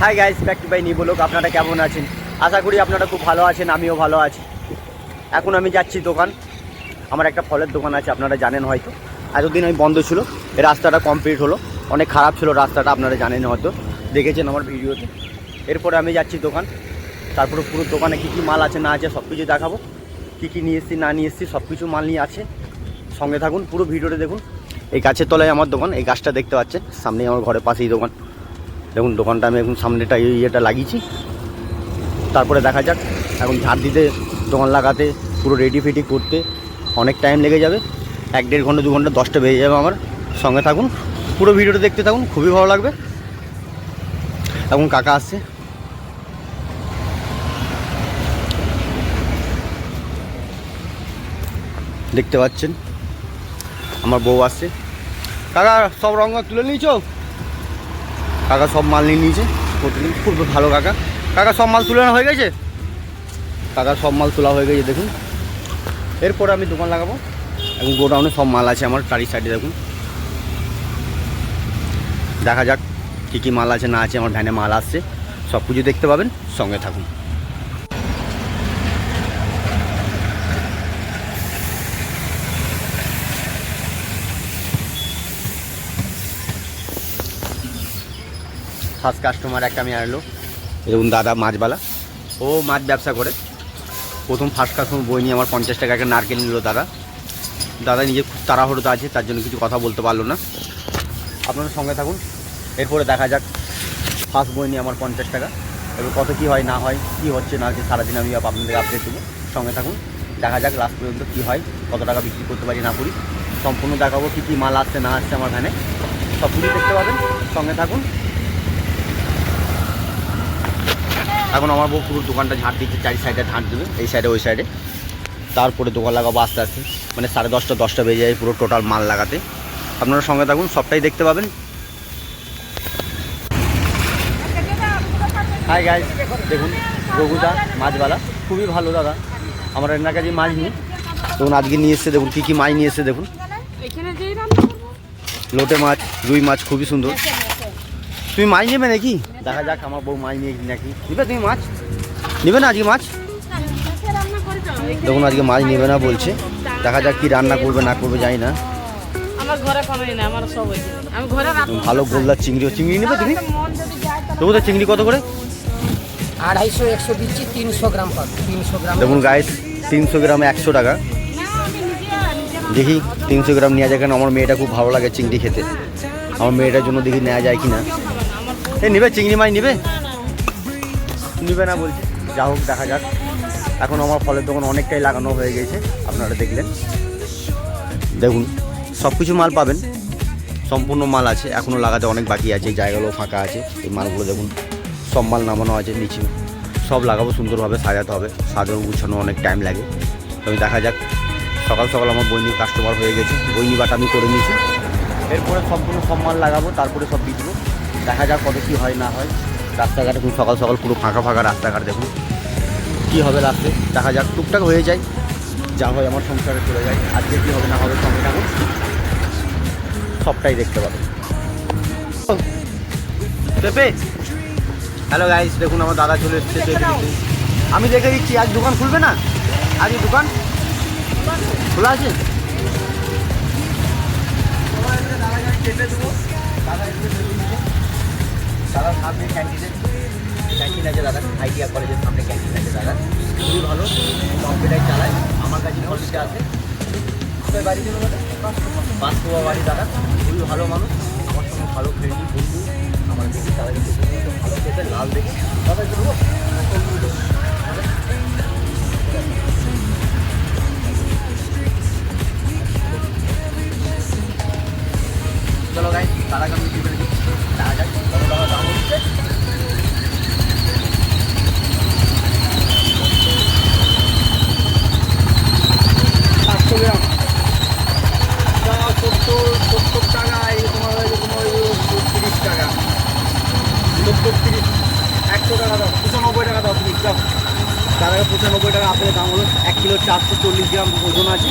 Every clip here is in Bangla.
High guys, back to by new blog. আপনারা কেমন আছেন? আশা করি আপনারা খুব ভালো আছেন, আমিও ভালো আছি। এখন আমি যাচ্ছি দোকান। আমার একটা ফলের দোকান আছে, আপনারা জানেন হয়তো। এতদিন আমি বন্ধ ছিল, এই রাস্তাটা কমপ্লিট হলো। অনেক খারাপ ছিল রাস্তাটা, আপনারা জানেন হয়তো, দেখেছেন আমার ভিডিওতে। এরপরে আমি যাচ্ছি দোকান, তারপরে পুরো দোকানে কী কী মাল আছে না আছে সব কিছু দেখাবো। কী কী নিয়ে এসেছি না নিয়ে এসেছি সব কিছু মাল নিয়ে আছে। সঙ্গে থাকুন, পুরো ভিডিওটা দেখুন। এই গাছের তলায় আমার দোকান, এই গাছটা দেখতে পাচ্ছেন, সামনেই আমার ঘরের পাশেই দোকান। দেখুন দোকানটা আমি এখন সামনেটা ইয়েটা লাগিয়েছি। তারপরে দেখা যাক, এখন ঝাড় দিতে, দোকান লাগাতে, পুরো রেডি ফেডি করতে অনেক টাইম লেগে যাবে। 1-1.5 ঘন্টা 2 ঘন্টা 10টা বেজে যাবে আমার। সঙ্গে থাকুন, পুরো ভিডিওটা দেখতে থাকুন, খুবই ভালো লাগবে। এখন কাকা আসছে, দেখতে পাচ্ছেন। আমার বউ আসছে। কাকা সব রঙ তুলে নিয়েছো? কাকা সব মাল নিয়ে নিয়েছে প্রতিদিন, খুব ভালো কাকা। কাকা সব মাল তুলে হয়ে গেছে? কাকা সব মাল তোলা হয়ে গেছে দেখুন। এরপরে আমি দোকান লাগাবো। এখন গোডাউনে সব মাল আছে আমার, টারি সাইডে দেখুন। দেখা যাক কী কী মাল আছে না আছে, আমার ভ্যানে মাল আসছে, সব কিছু দেখতে পাবেন, সঙ্গে থাকুন। ফার্স্ট কাস্টমার একটা আমি আনলো, দেখুন দাদা মাছবালা, ও মাছ ব্যবসা করে। প্রথম ফার্স্ট কাস্টমার বই নিয়ে আমার 50 টাকা একটা নারকেল নিল দাদা। দাদা নিজে খুব তাড়াহুড়োতে আছে, তার জন্য কিছু কথা বলতে পারলো না। আপনারা সঙ্গে থাকুন। এরপরে দেখা যাক, ফার্স্ট বই নিয়ে আমার 50 টাকা। এবার কত কী হয় না হয়, কী হচ্ছে না হচ্ছে, সারাদিন আমি আপনাদের আপডেট দেবো। সঙ্গে থাকুন, দেখা যাক লাস্ট পর্যন্ত কী হয়, কত টাকা বিক্রি করতে পারি না করি, সম্পূর্ণ দেখাবো। কী কী মাল আসছে না আসছে আমার ভ্যানে, সব কিছু দেখতে পাবেন, সঙ্গে থাকুন। এখন আমার বউ পুরো দোকানটা ঝাঁট দিচ্ছে, 4 সাইডে ঝাঁট দেবে, এই সাইডে ওই সাইডে। তারপরে দোকান লাগাবো আস্তে আস্তে, মানে 10:30 10টা বেজে যায় পুরো টোটাল মাল লাগাতে। আপনারা সঙ্গে থাকুন, সবটাই দেখতে পাবেন। হাই গাইস, দেখুন রঘুদা মাছবালা, খুবই ভালো দাদা। আমার এনার কাছে মাছ নিই, দেখুন আজকে নিয়ে এসছে, দেখুন কী কী মাছ নিয়ে এসছে দেখুন। লোটে মাছ, রুই মাছ, খুবই সুন্দর। তুমি মাছ নেবে নাকি? দেখা যাক আমার বউ মাছ নিয়ে নাকি নিবে। তুমি মাছ নেবে না আজকে? মাছ দেখুন আজকে মাছ নেবে না বলছে। দেখা যাক কি রান্না করবে না করবে জানি না। ভালো গোলদার চিংড়ি নেবে তুমি? তবু তো চিংড়ি কত করে? 250 100 দিচ্ছি, 300 গ্রাম পাবে। 300 গ্রাম দেখুন গাইস, 300 গ্রামে 100 টাকা। দেখি 300 গ্রাম নেওয়া যায়, কেন আমার মেয়েটা খুব ভালো লাগে চিংড়ি খেতে। আমার মেয়েটার জন্য দেখি নেওয়া যায় কি না। এই নেবে চিংড়ি মাছ নেবে? নেবে না বলছে। যা হোক, দেখা যাক। এখন আমার ফলের দোকান অনেকটাই লাগানো হয়ে গেছে, আপনারা দেখলেন। দেখুন সব কিছু মাল পাবেন, সম্পূর্ণ মাল আছে, এখনও লাগাতে অনেক বাকি আছে, এই জায়গাগুলো ফাঁকা আছে। এই মালগুলো দেখুন, সব মাল নামানো আছে নিচে। সব লাগাবো, সুন্দরভাবে সাজাতে হবে, সাজানো গুছানো অনেক টাইম লাগে। তবে দেখা যাক। সকাল সকাল আমার বইনি কাস্টমার হয়ে গেছে, বইনি বাটা আমি করে নিয়েছি। এরপরে সম্পূর্ণ সব মাল লাগাবো, তারপরে সব বিকবো। দেখা যাক কত কী হয় না হয়। রাস্তাঘাট এখন সকাল সকাল পুরো ফাঁকা ফাঁকা রাস্তাঘাট, দেখুন কী হবে রাস্তায়। দেখা যাক, টুকটাক হয়ে যায়, যা হয় আমার সংসারে চলে যায়। আজকে কী হবে না হবে, সঙ্গে থাকুন, সবটাই দেখতে পাবেন। পেঁপে, হ্যালো গাইস, দেখুন আমার দাদা চলে এসছে পেঁপে নিতে। আমি দেখে দিচ্ছি, আজ দোকান খুলবে না? আজ দোকান খোলা আছে? দাদার সামনে ক্যান্টিন আছে, দাদা আইটিআই কলেজের সামনে ক্যান্টিন আছে দাদা, খুবই ভালো, কম্পিউটার চালায়। আমার কাছে কলেজে আছে, বাড়ি বাস্তবা বাড়ি দাদা, খুবই ভালো মানুষ, আমার সঙ্গে ভালো ফ্রেন্ডলি বন্ধু। আমার দেখি তাদেরকে ভালো খেতে লাল দেখি দাদা দেবো। চলো গাই, তার আগে আমি দিতে দিচ্ছি, দেখা যাক কত টাকা দাম হচ্ছে। তার আগে 95 টাকা আপেলের দাম হলো। 1 কিলো 440 গ্রাম ওজন আছে।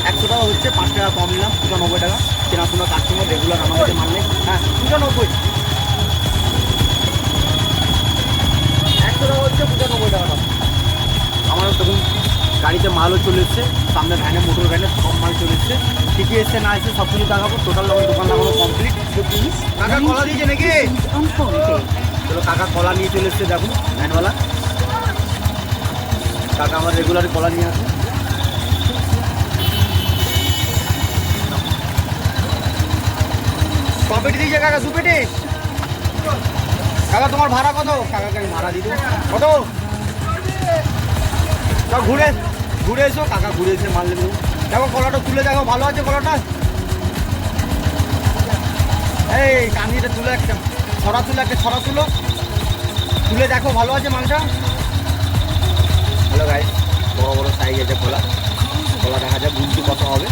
100 টাকা হচ্ছে, 5 টাকা কম নিলাম। 95 টাকা। চেনাশোনা কাস্টমার, রেগুলার আমার কাছে মাল নেই। হ্যাঁ 95। গাড়িতে মালও চলে এসছে, সামনে ভ্যানে মোটর ভ্যানে সব মাল চলে এসছে। কী কী এসছে না এসছে সব কিছু দেখাবো। টোটাল আমার দোকান লাগানো কমপ্লিট। কাকা কলা দিয়েছে নাকি? চলো কাকা কলা নিয়ে চলে এসছে, দেখুন ভ্যানওয়ালা কাকা আমার রেগুলার কলা নিয়ে আসে। কপেটি দিয়েছে কাকা, দু পেটি। কাকা তোমার ভাড়া কত? কাকাকে আমি ভাড়া দিয়ে দেবো। কত? সব ঘুরে ঘুরে এসো। কাকা ঘুরে এসে মাল নেবে। দেখো কলাটা তুলে দেখো, ভালো আছে কলাটা? এই কান্দিটা তুলে একটা ছড়া তুলে, একটা ছড়া তুলো, তুলে দেখো ভালো আছে মালটা। হ্যালো গাই, বড় বড় সাইজ আছে কলা। কলা দেখা যায় বুন্দি কত হবে,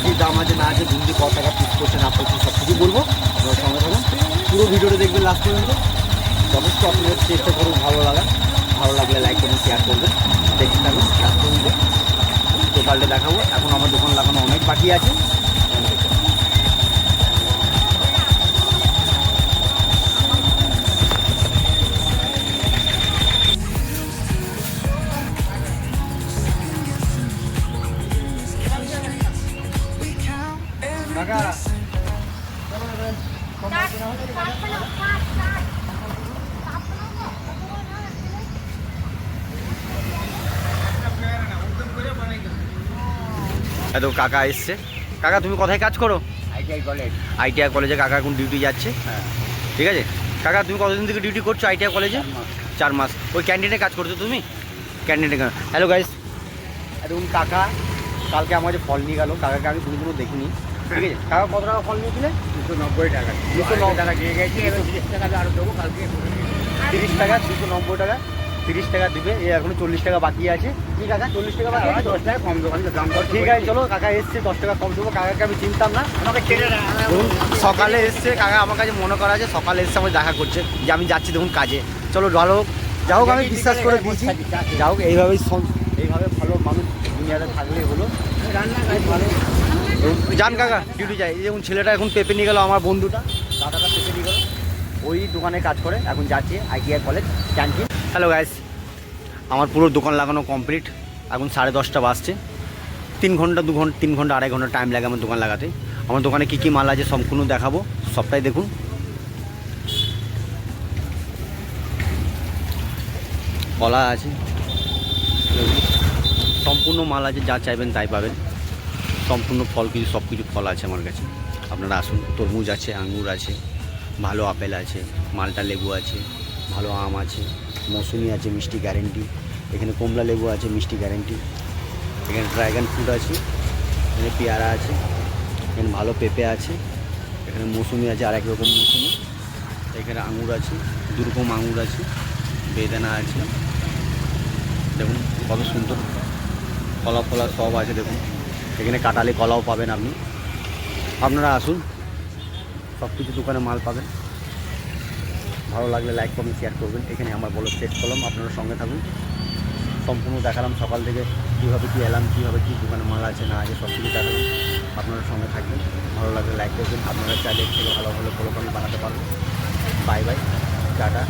কী দাম আছে না আছে, বুন্দি কত টাকা পিস করছে না করছে সব কিছু বলবো। আপনার সঙ্গে থাকুন, পুরো ভিডিওটা দেখবেন লাস্ট পর্যন্ত। অবশ্যই আপনাদের চেষ্টা করুন ভালো লাগা। ভালো লাগলে লাইক করুন, শেয়ার করবেন। দেখতে থাকুন লাস্ট পর্যন্ত। টোটালটা দেখাবো। এখন আমার দোকান লাগানো অনেক বাকি আছে। কাকা এত কাকা এসছে। কাকা তুমি কোথায় কাজ করো? আইটিআই কলেজে কাকা এখন ডিউটি যাচ্ছে। ঠিক আছে কাকা, তুমি কতদিন থেকে ডিউটি করছো আইটিআই কলেজে? 4 মাস। ওই ক্যান্টিনে কাজ করছো তুমি? ক্যান্টিনে। হ্যালো গাইস, দেখুন কাকা কালকে আমার যে ফল নিয়ে গেল, কাকাকে আমি কোনো দেখিনি। ঠিক আছে কাকা, কত টাকা ফল নিয়েছিলে? 290 টাকা। 290 টাকা দিয়ে গেছি, 30 টাকা আরও দেবো কালকে। 30 টাকা, 290 টাকা, 30 টাকা দিবে। এ এখনো 40 টাকা বাকি আছে। কি কাকা 40 টাকা বাকি আছে? 10 টাকা কম দেবো দাম। ঠিক আছে চলো, কাকা এসছে, 10 টাকা কম দেবো। কাকাকে আমি চিনতাম না, আমাকে চেনে না। দেখুন সকালে এসছে কাকা, আমার কাছে মনে করা আছে সকালে এসছে আমার দেখা করছে যে আমি যাচ্ছি দেখুন কাজে। চলো ভালো হোক, যা হোক আমি বিশ্বাস করে দিয়েছি। যা হোক এইভাবেই ভালো মানুষ দুনিয়াতে থাকলেই হলো। ভালো যান কাকা, ডিউটি যাই। এই দেখুন ছেলেটা এখন পেঁপে নিয়ে গেলো, আমার বন্ধুটা দাদাটা পেঁপে নিয়ে গেলো, ওই দোকানে কাজ করে। এখন যাচ্ছে ITI college canteen. Hello guys, আমার পুরো দোকান লাগানো কমপ্লিট। এখন 10:30 বাজছে। 3 ঘন্টা 2 ঘন্টা 3 ঘন্টা 2.5 ঘন্টা টাইম লাগে আমার দোকান লাগাতে। আমার দোকানে কী কী মাল আছে সম্পূর্ণ দেখাবো, সবটাই দেখুন। কলা আছে, সম্পূর্ণ মাল আছে, যা চাইবেন তাই পাবেন। সম্পূর্ণ ফল কিছু, সব কিছু ফল আছে আমার কাছে। আপনারা আসুন। তরমুজ আছে, আঙুর আছে, ভালো আপেল আছে, মালটা লেবু আছে, ভালো আম আছে, মৌসুমি আছে, মিষ্টি গ্যারেন্টি। এখানে কমলা লেবু আছে, মিষ্টি গ্যারেন্টি। এখানে ড্রাগন ফ্রুট আছে, এখানে পেয়ারা আছে, এখানে ভালো পেঁপে আছে, এখানে মৌসুমি আছে, আর এক রকম মৌসুমি। এখানে আঙুর আছে, 2 রকম আঙুর আছে, বেদানা আছে। দেখুন কত সুন্দর কলা ফলা সব আছে। দেখুন এখানে কাটালি কলাও পাবেন আপনি। আপনারা আসুন, সব কিছু দোকানে মাল পাবেন। ভালো লাগলে লাইক কমেন্ট শেয়ার করবেন। এখানে আমার বলো সেট কলম, আপনারা সঙ্গে থাকুন। সম্পূর্ণ দেখালাম সকাল থেকে কীভাবে কী এলাম, কীভাবে কী দোকানে মাল আছে না আছে সব কিছু দেখালাম। আপনারা সঙ্গে থাকবেন। ভালো লাগলে লাইক করবেন। আপনারা চাইলে থেকে ভালো ভালো ফলো বানাতে পারবেন। Bye bye, tata.